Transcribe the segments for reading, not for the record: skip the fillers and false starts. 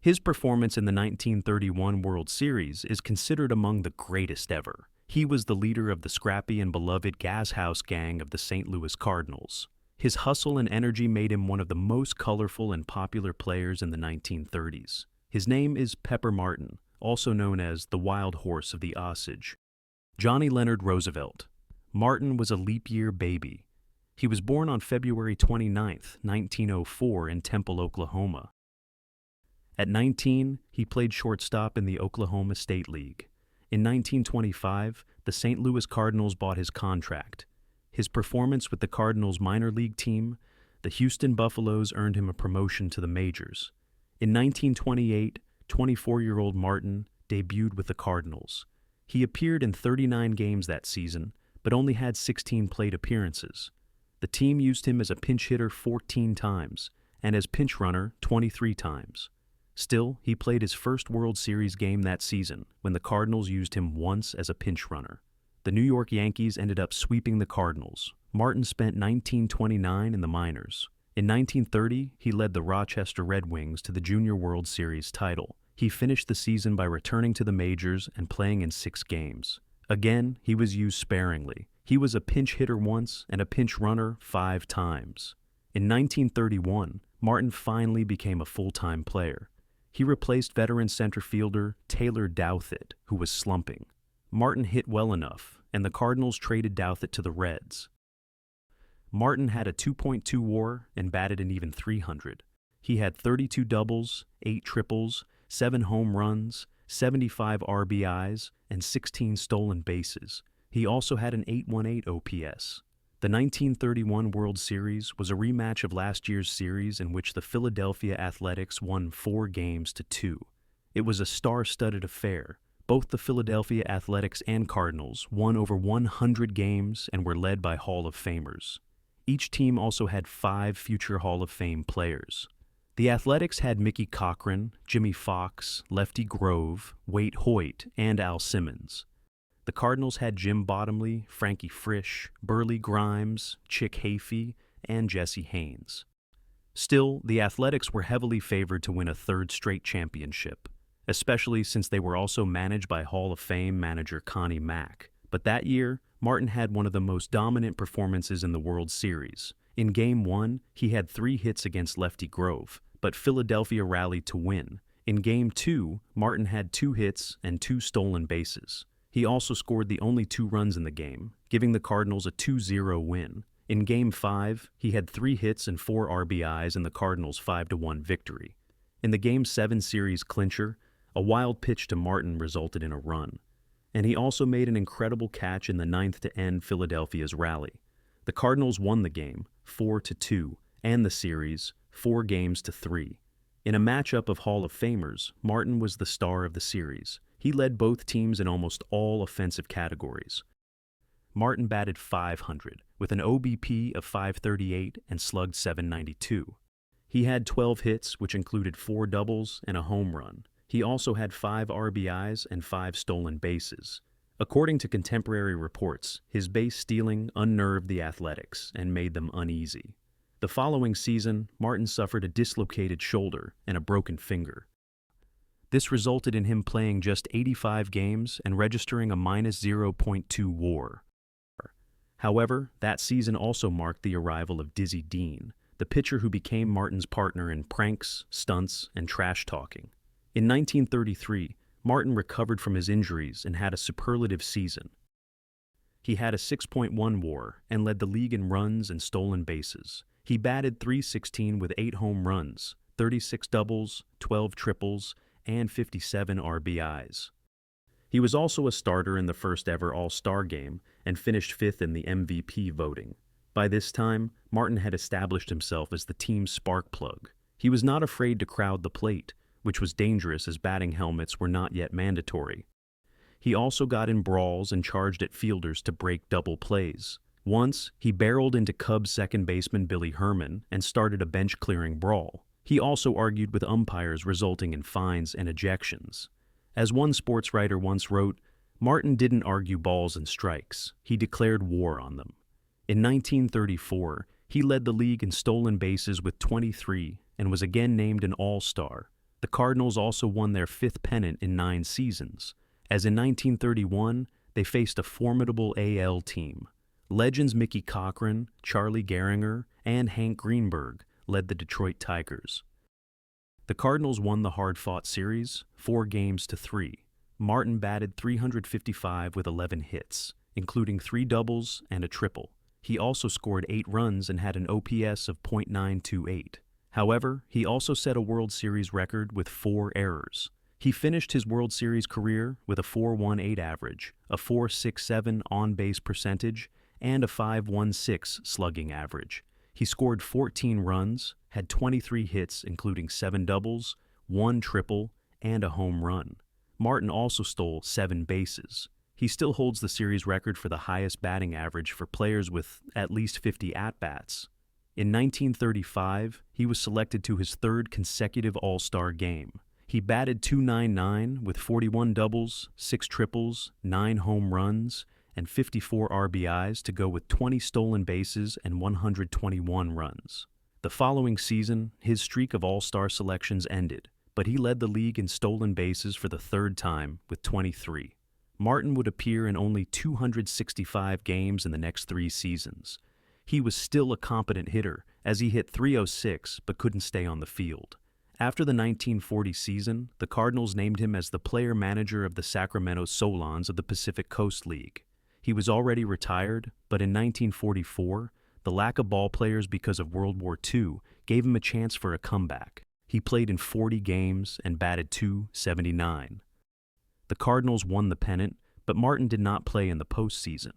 His performance in the 1931 World Series is considered among the greatest ever. He was the leader of the scrappy and beloved Gashouse Gang of the St. Louis Cardinals. His hustle and energy made him one of the most colorful and popular players in the 1930s. His name is Pepper Martin, also known as the Wild Horse of the Osage. Johnny Leonard Roosevelt. Martin was a leap year baby. He was born on February 29, 1904 in Temple, Oklahoma. At 19, he played shortstop in the Oklahoma State League. In 1925, the St. Louis Cardinals bought his contract. His performance with the Cardinals minor league team, the Houston Buffaloes, earned him a promotion to the majors. In 1928, 24-year-old Martin debuted with the Cardinals. He appeared in 39 games that season, but only had 16 plate appearances. The team used him as a pinch hitter 14 times, and as pinch runner 23 times. Still, he played his first World Series game that season, when the Cardinals used him once as a pinch runner. The New York Yankees ended up sweeping the Cardinals. Martin spent 1929 in the minors. In 1930, he led the Rochester Red Wings to the Junior World Series title. He finished the season by returning to the majors and playing in 6 games. Again, he was used sparingly. He was a pinch hitter once and a pinch runner 5 times. In 1931, Martin finally became a full-time player. He replaced veteran center fielder Taylor Douthit, who was slumping. Martin hit well enough, and the Cardinals traded Douthit to the Reds. Martin had a 2.2 WAR and batted an even .300. He had 32 doubles, 8 triples, 7 home runs, 75 RBIs, and 16 stolen bases. He also had an .818 OPS. The 1931 World Series was a rematch of last year's series in which the Philadelphia Athletics won 4 games to 2. It was a star-studded affair. Both the Philadelphia Athletics and Cardinals won over 100 games and were led by Hall of Famers. Each team also had 5 future Hall of Fame players. The Athletics had Mickey Cochran, Jimmy Fox, Lefty Grove, Waite Hoyt, and Al Simmons. The Cardinals had Jim Bottomley, Frankie Frisch, Burley Grimes, Chick Hafey, and Jesse Haynes. Still, the Athletics were heavily favored to win a 3rd straight championship, especially since they were also managed by Hall of Fame manager Connie Mack. But that year, Martin had one of the most dominant performances in the World Series. In Game 1, he had 3 hits against Lefty Grove, but Philadelphia rallied to win. In Game 2, Martin had 2 hits and 2 stolen bases. He also scored the only 2 runs in the game, giving the Cardinals a 2-0 win. In Game 5, he had 3 hits and 4 RBIs in the Cardinals' 5-1 victory. In the Game 7 series clincher, a wild pitch to Martin resulted in a run. And he also made an incredible catch in the 9th to end Philadelphia's rally. The Cardinals won the game, 4-2, and the series, 4 games to 3. In a matchup of Hall of Famers, Martin was the star of the series. He led both teams in almost all offensive categories. Martin batted .500, with an OBP of .538 and slugged .792. He had 12 hits, which included 4 doubles and a home run. He also had 5 RBIs and 5 stolen bases. According to contemporary reports, his base stealing unnerved the Athletics and made them uneasy. The following season, Martin suffered a dislocated shoulder and a broken finger. This resulted in him playing just 85 games and registering a -0.2 WAR. However, that season also marked the arrival of Dizzy Dean, the pitcher who became Martin's partner in pranks, stunts, and trash talking. In 1933, Martin recovered from his injuries and had a superlative season. He had a 6.1 WAR and led the league in runs and stolen bases. He batted .316 with 8 home runs, 36 doubles, 12 triples, and 57 RBIs. He was also a starter in the first ever All-Star game and finished 5th in the MVP voting. By this time, Martin had established himself as the team's spark plug. He was not afraid to crowd the plate, which was dangerous as batting helmets were not yet mandatory. He also got in brawls and charged at fielders to break double plays. Once, he barreled into Cubs second baseman Billy Herman and started a bench-clearing brawl. He also argued with umpires, resulting in fines and ejections. As one sports writer once wrote, Martin didn't argue balls and strikes. He declared war on them. In 1934, he led the league in stolen bases with 23 and was again named an All-Star. The Cardinals also won their fifth pennant in 9 seasons, as in 1931 they faced a formidable AL team. Legends Mickey Cochrane, Charlie Gehringer, and Hank Greenberg led the Detroit Tigers. The Cardinals won the hard-fought series, 4-3. Martin batted .355 with 11 hits, including 3 doubles and a triple. He also scored 8 runs and had an OPS of .928. However, he also set a World Series record with 4 errors. He finished his World Series career with a .418 average, a .467 on-base percentage, and a .516 slugging average. He scored 14 runs, had 23 hits including 7 doubles, 1 triple, and a home run. Martin also stole 7 bases. He still holds the series record for the highest batting average for players with at least 50 at-bats. In 1935, he was selected to his 3rd consecutive All-Star game. He batted .299 with 41 doubles, 6 triples, 9 home runs, and 54 RBIs to go with 20 stolen bases and 121 runs. The following season, his streak of All-Star selections ended, but he led the league in stolen bases for the 3rd time with 23. Martin would appear in only 265 games in the next 3 seasons. He was still a competent hitter, as he hit .306 but couldn't stay on the field. After the 1940 season, the Cardinals named him as the player-manager of the Sacramento Solons of the Pacific Coast League. He was already retired, but in 1944, the lack of ball players because of World War II gave him a chance for a comeback. He played in 40 games and batted .279. The Cardinals won the pennant, but Martin did not play in the postseason.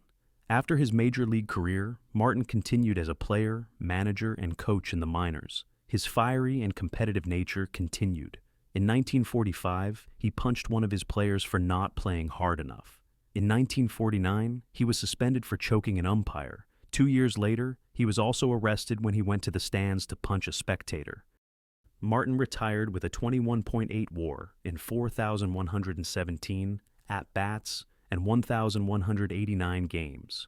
After his major league career, Martin continued as a player, manager, and coach in the minors. His fiery and competitive nature continued. In 1945, he punched one of his players for not playing hard enough. In 1949, he was suspended for choking an umpire. 2 years later, he was also arrested when he went to the stands to punch a spectator. Martin retired with a 21.8 WAR in 4,117 at-bats and 1,189 games.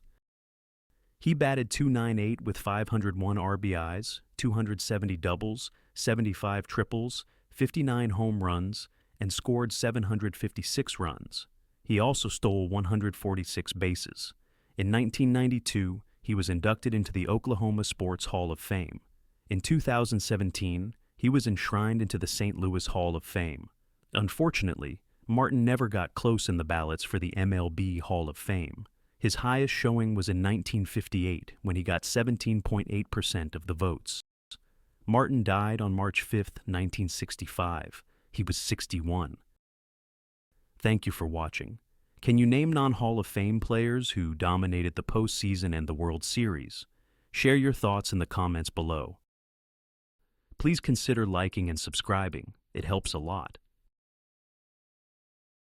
He batted .298 with 501 RBIs, 270 doubles, 75 triples, 59 home runs, and scored 756 runs. He also stole 146 bases. In 1992, he was inducted into the Oklahoma Sports Hall of Fame. In 2017, he was enshrined into the St. Louis Hall of Fame. Unfortunately, Martin never got close in the ballots for the MLB Hall of Fame. His highest showing was in 1958, when he got 17.8% of the votes. Martin died on March 5, 1965. He was 61. Thank you for watching. Can you name non-Hall of Fame players who dominated the postseason and the World Series? Share your thoughts in the comments below. Please consider liking and subscribing. It helps a lot.